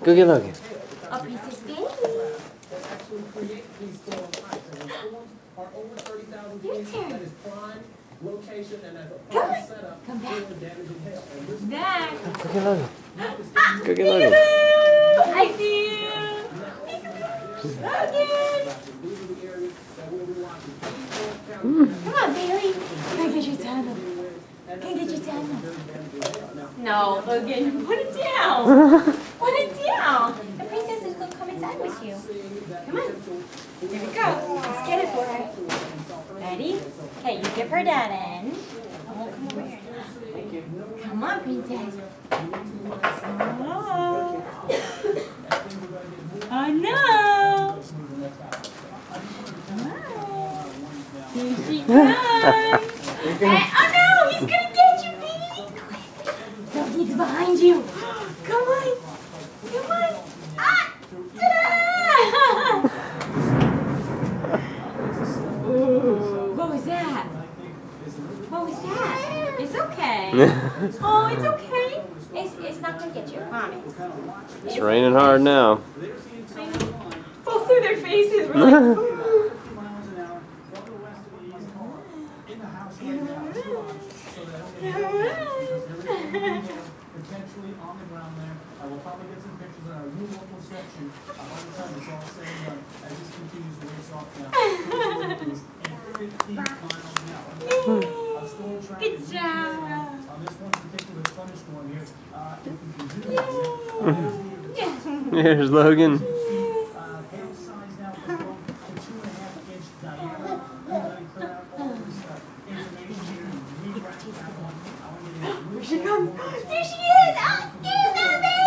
Go get Logan. A princess baby. Your turn. Come back. Back. Go get Logan. Go get Logan. I see you. Logan. Come on, Bailey. Come get your tunnel. Come get your tunnel. No, Logan, put it down. Put it down. The princess is going to come inside with you. Come on. Here we go. Let's get it for her. Ready? Okay, you give her that end. Oh, come over here. Come on, princess. Oh. Oh, no. Here she comes. Oh, no, he's going to get you, baby. Quick. He's behind you. Come on. Come on. Ah! Ta-da! Ooh, what was that? What was that? It's okay. Oh, it's okay. It's not going to get you, I promise. It's raining hard now. Both through their faces. We're like, ooh. Potentially on the ground there. I will probably get some pictures in our new local section by the time it's all said and done as this continues to race off now. 15 miles an hour. Good job. On this one particular thunderstorm here, if we can do it. Here's Logan. Hail size now has grown to 2.5-inch diameter. We're going to clear out all this information here and re-wrap that one. Here she comes. There she is. Oh, there's that baby.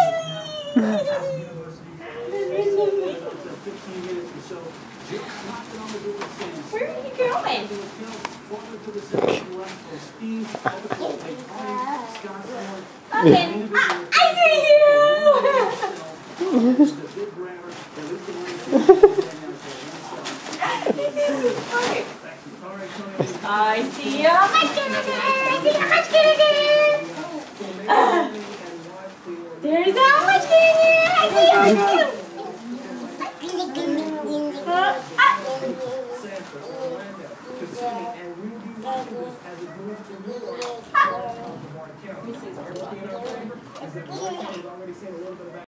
Where are you going? Logan, I see you. I see you. I see you. There's how much candy! I see you! This is your